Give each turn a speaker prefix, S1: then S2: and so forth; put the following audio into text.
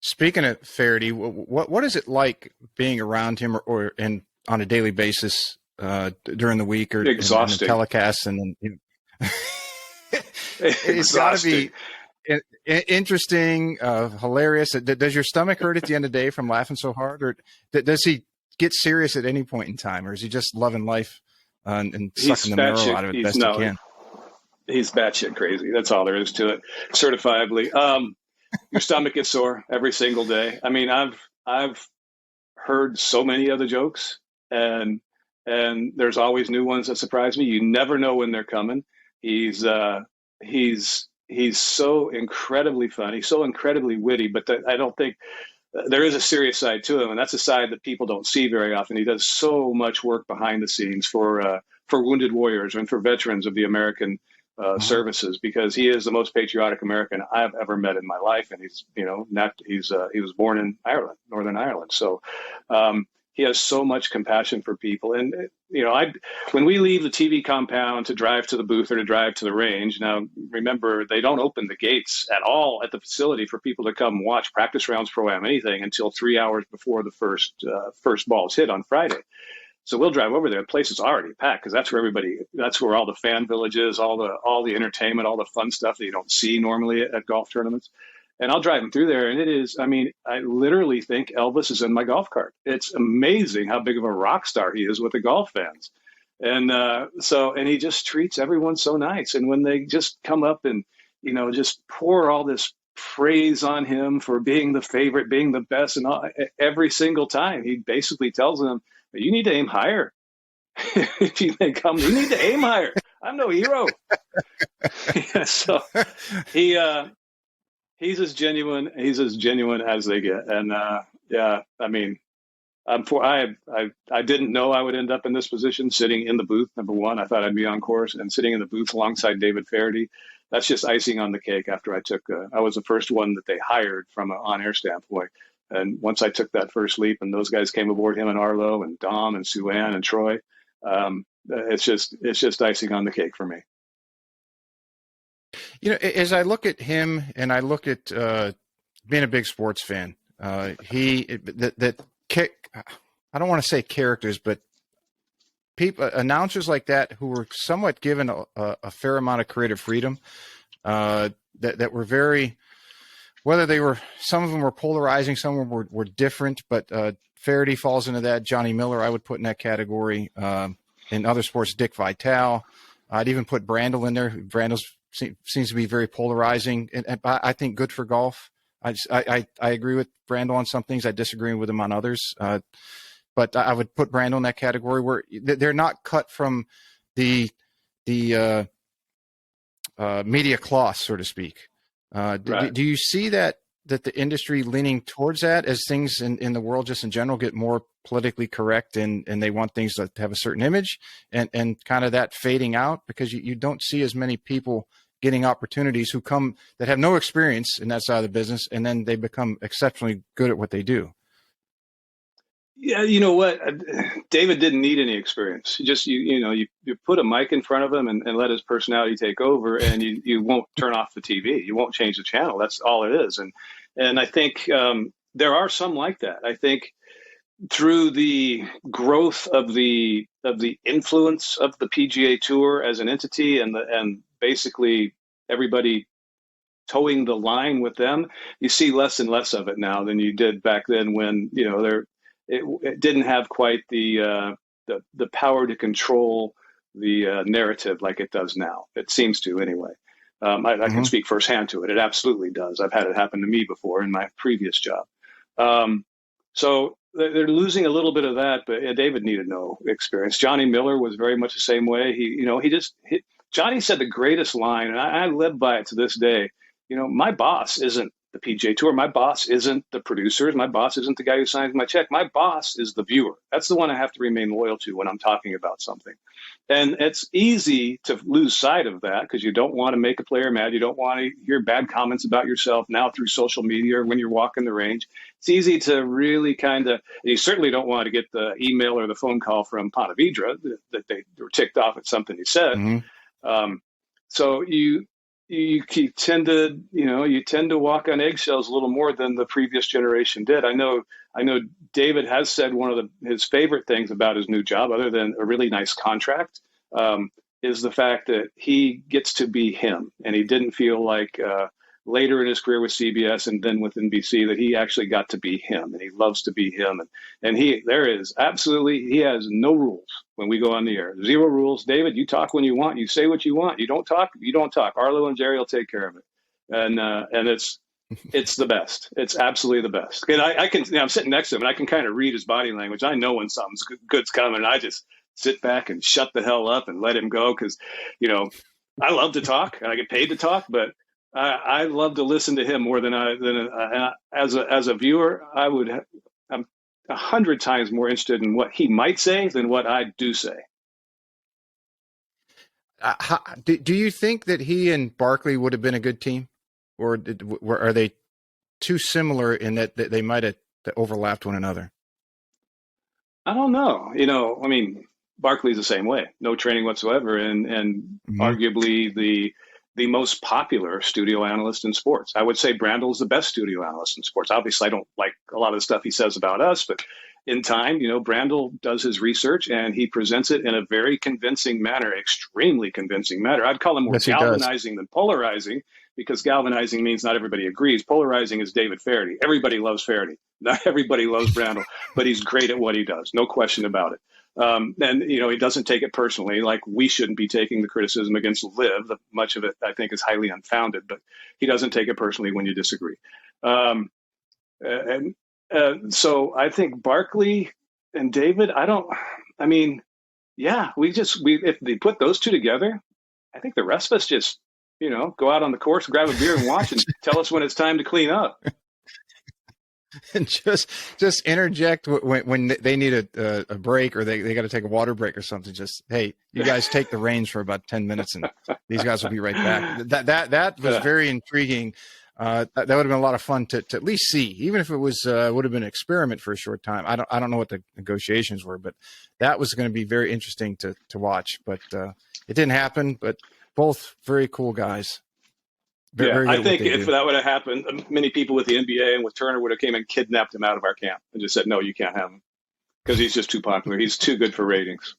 S1: Speaking of Feherty, what is it like being around him and on a daily basis during the week or in the telecasts? And then, it's got to be interesting, hilarious. Does your stomach hurt at the end of the day from laughing so hard, or does he get serious at any point in time, or is he just loving life and sucking the marrow out of it best he can?
S2: He's batshit crazy. That's all there is to it. Certifiably. Your stomach gets sore every single day. I mean, I've heard so many of the jokes, and there's always new ones that surprise me. You never know when they're coming. He's so incredibly funny, so incredibly witty, but I don't think there is a serious side to him, and that's a side that people don't see very often. He does so much work behind the scenes for wounded warriors and for veterans of the American services, because he is the most patriotic American I've ever met in my life, and he was born in Ireland, Northern Ireland, so he has so much compassion for people. And when we leave the TV compound to drive to the booth or to drive to the range, now remember, they don't open the gates at all at the facility for people to come watch practice rounds, pro-am, anything until 3 hours before the first balls hit on Friday. So we'll drive over there. The place is already packed because that's where all the fan villages, all the entertainment, all the fun stuff that you don't see normally at golf tournaments. And I'll drive him through there, and it is, I mean, I literally think Elvis is in my golf cart. It's amazing how big of a rock star he is with the golf fans. And and he just treats everyone so nice. And when they just come up and, just pour all this praise on him for being the favorite, being the best, and every single time, he basically tells them, you need to aim higher. If you may come, you need to aim higher. I'm no hero. So he's as genuine as they get. And I mean, I didn't know I would end up in this position, sitting in the booth. Number one, I thought I'd be on course, and sitting in the booth alongside David Feherty, that's just icing on the cake. After I was the first one that they hired from an on-air standpoint. And once I took that first leap, and those guys came aboard, him and Arlo and Dom and Sue Ann and Troy, it's just icing on the cake for me.
S1: As I look at him and I look at being a big sports fan, I don't want to say characters, but announcers like that who were somewhat given a fair amount of creative freedom, that were very, whether some of them were polarizing, some of them were different, but Feherty falls into that. Johnny Miller, I would put in that category. In other sports, Dick Vitale. I'd even put Brandel in there. Brandel seems to be very polarizing, and I think good for golf. I agree with Brandel on some things. I disagree with him on others. But I would put Brandel in that category where they're not cut from the media cloth, so to speak.
S2: Right.
S1: Do you see that the industry leaning towards that as things in the world just in general get more politically correct and they want things to have a certain image and kind of that fading out because you don't see as many people getting opportunities who come that have no experience in that side of the business and then they become exceptionally good at what they do?
S2: Yeah, you know what? David didn't need any experience. You put a mic in front of him and let his personality take over, and you won't turn off the TV. You won't change the channel. That's all it is. And I think there are some like that. I think through the growth of the influence of the PGA Tour as an entity and basically everybody towing the line with them, you see less and less of it now than you did back then when it didn't have quite the power to control the narrative like it does now. It seems to, anyway. I can speak firsthand to it. It absolutely does. I've had it happen to me before in my previous job. So they're losing a little bit of that, but David needed no experience. Johnny Miller was very much the same way. Johnny said the greatest line, and I live by it to this day. My boss isn't the PGA Tour. My boss isn't the producers. My boss isn't the guy who signs my check. My boss is the viewer. That's the one I have to remain loyal to when I'm talking about something. And it's easy to lose sight of that because you don't want to make a player mad. You don't want to hear bad comments about yourself now through social media or when you're walking the range. It's easy to really you certainly don't want to get the email or the phone call from Ponte Vedra that they were ticked off at something you said. So you tend to, you tend to walk on eggshells a little more than the previous generation did. I know David has said one of his favorite things about his new job, other than a really nice contract, is the fact that he gets to be him, and he didn't feel like later in his career with CBS and then with NBC that he actually got to be him, and he loves to be him. And he has no rules when we go on the air. Zero rules. David, you talk when you want. You say what you want. You don't talk. You don't talk. Arlo and Jerry will take care of it. And it's the best. It's absolutely the best. And I'm sitting next to him, and I can kind of read his body language. I know when something's good's coming. And I just sit back and shut the hell up and let him go, because, I love to talk and I get paid to talk, but I love to listen to him more than as a viewer. I'm 100 times more interested in what he might say than what I do say.
S1: Do you think that he and Barkley would have been a good team, or are they too similar in that they might have overlapped one another?
S2: I don't know. I mean, Barkley's the same way, no training whatsoever, and arguably the most popular studio analyst in sports. I would say Brandel's the best studio analyst in sports. Obviously, I don't like a lot of the stuff he says about us, but in time, Brandel does his research and he presents it in a very convincing manner, extremely convincing manner. I'd call him more galvanizing than polarizing, because galvanizing means not everybody agrees. Polarizing is David Feherty. Everybody loves Feherty. Not everybody loves Brandel, but he's great at what he does. No question about it. And, he doesn't take it personally, like we shouldn't be taking the criticism against LIV. Much of it, I think, is highly unfounded, but he doesn't take it personally when you disagree. So I think Barkley and David, if they put those two together, I think the rest of us just, go out on the course, grab a beer and watch and tell us when it's time to clean up.
S1: And just interject when they need a break, or they got to take a water break or something. Just, hey, you guys take the reins for about 10 minutes and these guys will be right back. That was very intriguing. That would have been a lot of fun to at least see, even if it was would have been an experiment for a short time. I don't know what the negotiations were, but that was going to be very interesting to watch. But it didn't happen. But both very cool guys. Very
S2: I think if that would have happened, many people with the NBA and with Turner would have came and kidnapped him out of our camp and just said, no, you can't have him, because he's just too popular. He's too good for ratings.